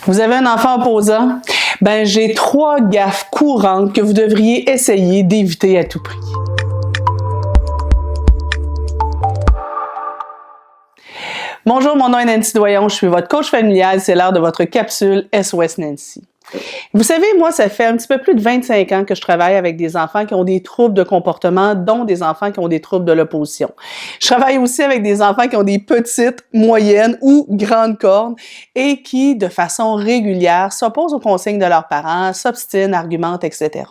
Vous avez un enfant opposant? Ben, j'ai 3 gaffes courantes que vous devriez essayer d'éviter à tout prix. Bonjour, mon nom est Nancy Doyon, je suis votre coach familial, c'est l'heure de votre capsule SOS Nancy. Vous savez, moi, ça fait un petit peu plus de 25 ans que je travaille avec des enfants qui ont des troubles de comportement, dont des enfants qui ont des troubles de l'opposition. Je travaille aussi avec des enfants qui ont des petites, moyennes ou grandes cornes et qui, de façon régulière, s'opposent aux consignes de leurs parents, s'obstinent, argumentent, etc.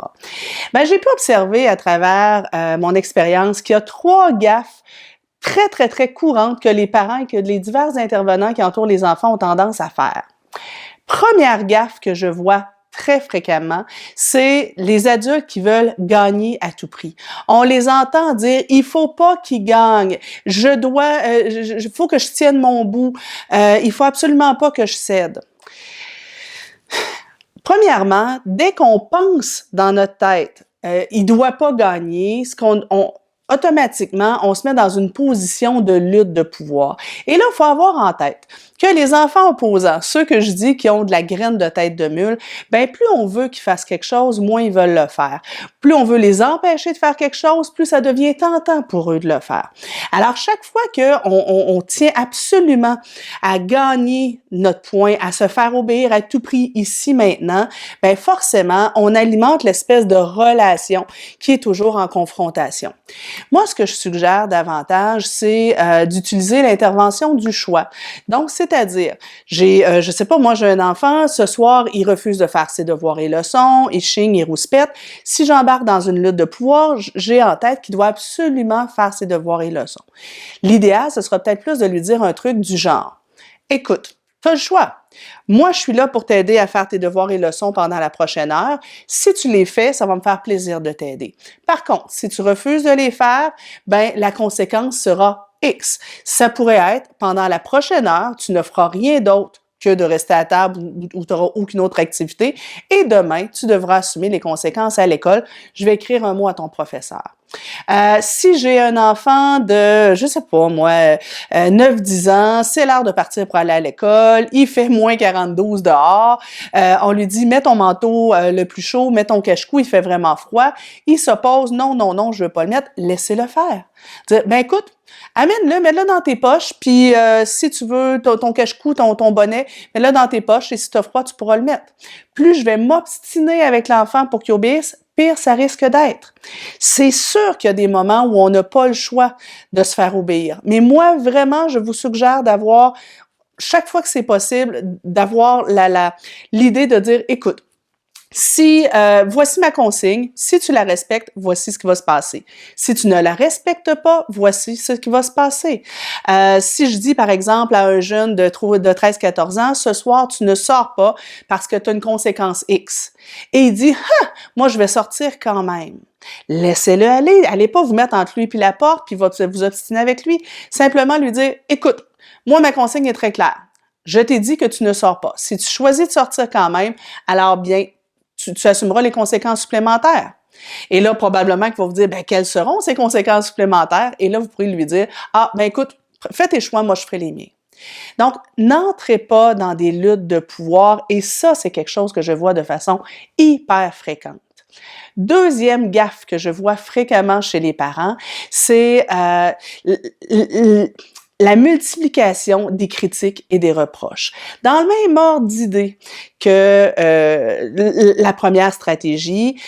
Ben, j'ai pu observer à travers mon expérience qu'il y a 3 gaffes très courantes que les parents et que les divers intervenants qui entourent les enfants ont tendance à faire. Première gaffe que je vois très fréquemment, c'est les adultes qui veulent gagner à tout prix. On les entend dire « il faut pas qu'ils gagnent, il faut que je tienne mon bout, il faut absolument pas que je cède ». Premièrement, dès qu'on pense dans notre tête il doit pas gagner, automatiquement, on se met dans une position de lutte de pouvoir. Et là, il faut avoir en tête que les enfants opposants, ceux que je dis qui ont de la graine de tête de mule, ben plus on veut qu'ils fassent quelque chose, moins ils veulent le faire. Plus on veut les empêcher de faire quelque chose, plus ça devient tentant pour eux de le faire. Alors, chaque fois qu'on tient absolument à gagner notre point, à se faire obéir à tout prix ici, maintenant, ben forcément, on alimente l'espèce de relation qui est toujours en confrontation. Moi, ce que je suggère davantage, c'est d'utiliser l'intervention du choix. Donc, c'est-à-dire, je sais pas, moi j'ai un enfant, ce soir, il refuse de faire ses devoirs et leçons, il chigne, il rouspète. Si j'embarque dans une lutte de pouvoir, j'ai en tête qu'il doit absolument faire ses devoirs et leçons. L'idéal, ce sera peut-être plus de lui dire un truc du genre « Écoute, tu as le choix. Moi, je suis là pour t'aider à faire tes devoirs et leçons pendant la prochaine heure. Si tu les fais, ça va me faire plaisir de t'aider. Par contre, si tu refuses de les faire, ben la conséquence sera X. Ça pourrait être, pendant la prochaine heure, tu ne feras rien d'autre que de rester à table ou tu n'auras aucune autre activité. Et demain, tu devras assumer les conséquences à l'école. Je vais écrire un mot à ton professeur. Si j'ai un enfant de, je sais pas moi, 9-10 ans, c'est l'heure de partir pour aller à l'école, il fait moins 42 dehors, on lui dit « mets ton manteau le plus chaud, mets ton cache-cou, il fait vraiment froid », il s'oppose « non, je veux pas le mettre », laissez-le faire. Dire « ben écoute, amène-le, mets-le dans tes poches, puis si tu veux ton cache-cou, ton bonnet, mets-le dans tes poches et si tu as froid, tu pourras le mettre. » Plus je vais m'obstiner avec l'enfant pour qu'il obéisse, pire ça risque d'être. C'est sûr qu'il y a des moments où on n'a pas le choix de se faire obéir. Mais moi, vraiment, je vous suggère d'avoir, chaque fois que c'est possible, d'avoir l'idée de dire, écoute, voici ma consigne, si tu la respectes, voici ce qui va se passer. Si tu ne la respectes pas, voici ce qui va se passer. Si je dis, par exemple, à un jeune de 13-14 ans, ce soir, tu ne sors pas parce que tu as une conséquence X. Et il dit, moi, je vais sortir quand même. Laissez-le aller. Allez pas vous mettre entre lui et la porte, puis vous obstiner avec lui. Simplement lui dire, écoute, moi, ma consigne est très claire. Je t'ai dit que tu ne sors pas. Si tu choisis de sortir quand même, alors bien, tu assumeras les conséquences supplémentaires. Et là, probablement qu'il va vous dire, ben, quelles seront ces conséquences supplémentaires? Et là, vous pourrez lui dire, ben, écoute, fais tes choix, moi, je ferai les miens. Donc, n'entrez pas dans des luttes de pouvoir et ça, c'est quelque chose que je vois de façon hyper fréquente. Deuxième gaffe que je vois fréquemment chez les parents, c'est la multiplication des critiques et des reproches. Dans le même ordre d'idée que la première stratégie,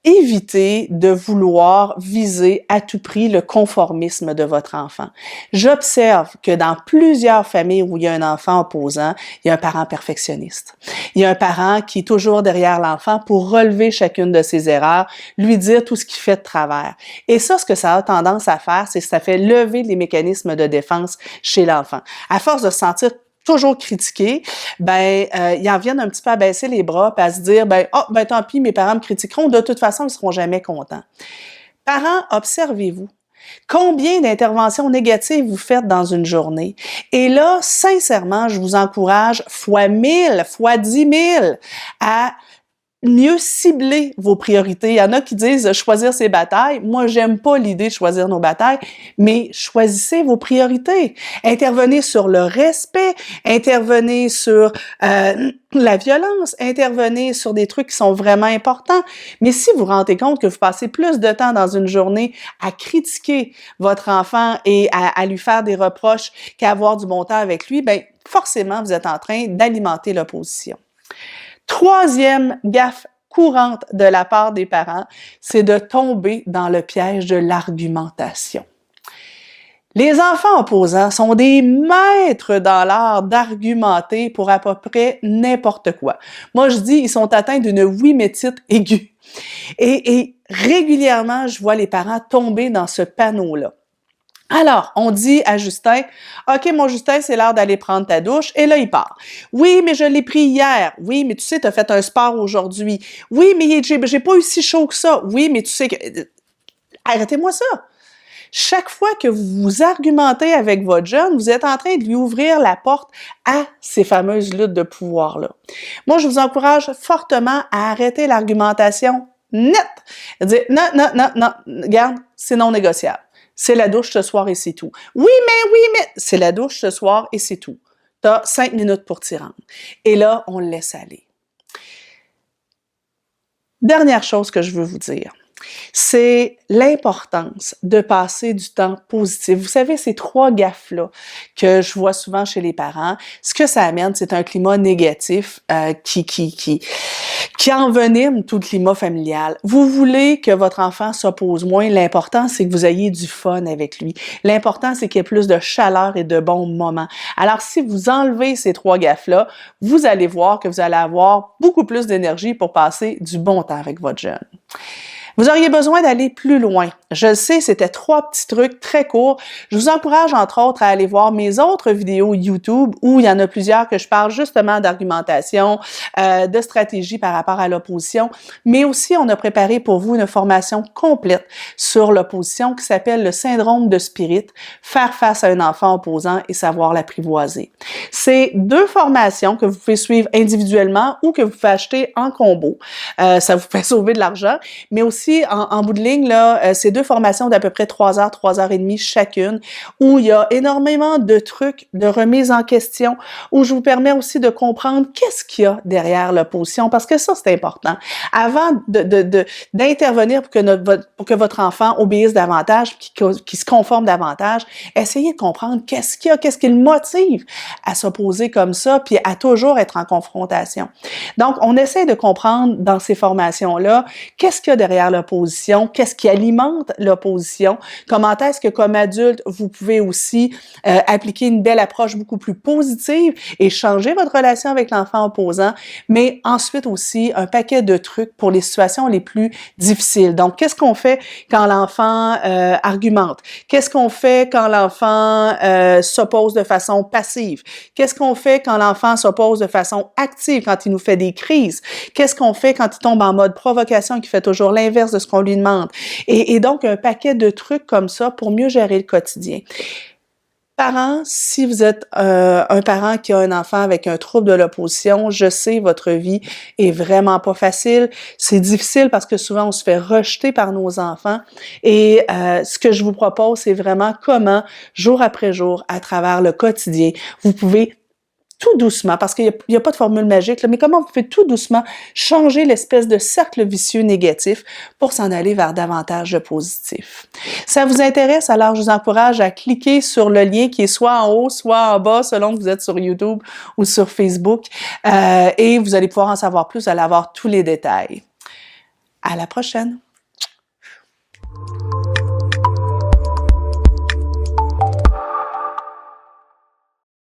évitez de vouloir viser à tout prix le conformisme de votre enfant. J'observe que dans plusieurs familles où il y a un enfant opposant, il y a un parent perfectionniste. Il y a un parent qui est toujours derrière l'enfant pour relever chacune de ses erreurs, lui dire tout ce qu'il fait de travers. Et ça, ce que ça a tendance à faire, c'est que ça fait lever les mécanismes de défense chez l'enfant. À force de se sentir toujours critiqué, ils en viennent un petit peu à baisser les bras et à se dire, tant pis, mes parents me critiqueront, de toute façon, ils ne seront jamais contents. Parents, observez-vous. Combien d'interventions négatives vous faites dans une journée? Et là, sincèrement, je vous encourage fois 1000, fois 10 000 à mieux cibler vos priorités. Il y en a qui disent choisir ses batailles. Moi, j'aime pas l'idée de choisir nos batailles, mais choisissez vos priorités. Intervenez sur le respect, intervenez sur la violence, intervenez sur des trucs qui sont vraiment importants. Mais si vous vous rendez compte que vous passez plus de temps dans une journée à critiquer votre enfant et à lui faire des reproches qu'à avoir du bon temps avec lui, ben forcément, vous êtes en train d'alimenter l'opposition. Troisième gaffe courante de la part des parents, c'est de tomber dans le piège de l'argumentation. Les enfants opposants sont des maîtres dans l'art d'argumenter pour à peu près n'importe quoi. Moi, je dis, ils sont atteints d'une ouimétite aiguë. Et régulièrement, je vois les parents tomber dans ce panneau-là. Alors, on dit à Justin, « OK, mon Justin, c'est l'heure d'aller prendre ta douche. » Et là, il part. « Oui, mais je l'ai pris hier. Oui, mais tu sais, tu as fait un sport aujourd'hui. Oui, mais j'ai pas eu si chaud que ça. Oui, mais tu sais que... » Arrêtez-moi ça. Chaque fois que vous vous argumentez avec votre jeune, vous êtes en train de lui ouvrir la porte à ces fameuses luttes de pouvoir-là. Moi, je vous encourage fortement à arrêter l'argumentation nette. Dire, « Non, non, non, non, regarde, c'est non négociable. C'est la douche ce soir et c'est tout. Oui, mais, c'est la douche ce soir et c'est tout. Tu as 5 minutes pour t'y rendre. » Et là, on le laisse aller. Dernière chose que je veux vous dire, c'est l'importance de passer du temps positif. Vous savez, ces 3 gaffes-là que je vois souvent chez les parents, ce que ça amène, c'est un climat négatif qui envenime tout le climat familial. Vous voulez que votre enfant s'oppose moins, l'important, c'est que vous ayez du fun avec lui. L'important, c'est qu'il y ait plus de chaleur et de bons moments. Alors, si vous enlevez ces 3 gaffes-là, vous allez voir que vous allez avoir beaucoup plus d'énergie pour passer du bon temps avec votre jeune. Vous auriez besoin d'aller plus loin. Je le sais, c'était 3 petits trucs très courts. Je vous encourage, entre autres, à aller voir mes autres vidéos YouTube où il y en a plusieurs que je parle justement d'argumentation, de stratégie par rapport à l'opposition. Mais aussi, on a préparé pour vous une formation complète sur l'opposition qui s'appelle le syndrome de Spirit, faire face à un enfant opposant et savoir l'apprivoiser. C'est 2 formations que vous pouvez suivre individuellement ou que vous pouvez acheter en combo. Ça vous fait sauver de l'argent, mais aussi en bout de ligne, là, c'est 2 formations d'à peu près 3 heures, 3 heures et demie chacune, où il y a énormément de trucs de remise en question, où je vous permets aussi de comprendre qu'est-ce qu'il y a derrière l'opposition, parce que ça, c'est important. Avant d'intervenir pour que votre enfant obéisse davantage, qu'il se conforme davantage, essayez de comprendre qu'est-ce qu'il y a, qu'est-ce qui le motive à s'opposer comme ça, puis à toujours être en confrontation. Donc, on essaie de comprendre dans ces formations-là, qu'est-ce qu'il y a derrière l'opposition, qu'est-ce qui alimente l'opposition, comment est-ce que comme adulte, vous pouvez aussi appliquer une belle approche beaucoup plus positive et changer votre relation avec l'enfant opposant, mais ensuite aussi un paquet de trucs pour les situations les plus difficiles. Donc, qu'est-ce qu'on fait quand l'enfant argumente? Qu'est-ce qu'on fait quand l'enfant s'oppose de façon passive? Qu'est-ce qu'on fait quand l'enfant s'oppose de façon active, quand il nous fait des crises? Qu'est-ce qu'on fait quand il tombe en mode provocation et qu'il fait toujours l'inverse de ce qu'on lui demande? Et donc, un paquet de trucs comme ça pour mieux gérer le quotidien. Parents, si vous êtes un parent qui a un enfant avec un trouble de l'opposition, je sais, votre vie est vraiment pas facile. C'est difficile parce que souvent, on se fait rejeter par nos enfants. Et ce que je vous propose, c'est vraiment comment, jour après jour, à travers le quotidien, vous pouvez tout doucement, parce qu'il n'y a pas de formule magique, là, mais comment vous pouvez tout doucement changer l'espèce de cercle vicieux négatif pour s'en aller vers davantage de positif. Ça vous intéresse? Alors, je vous encourage à cliquer sur le lien qui est soit en haut, soit en bas, selon que vous êtes sur YouTube ou sur Facebook, et vous allez pouvoir en savoir plus, vous allez avoir tous les détails. À la prochaine!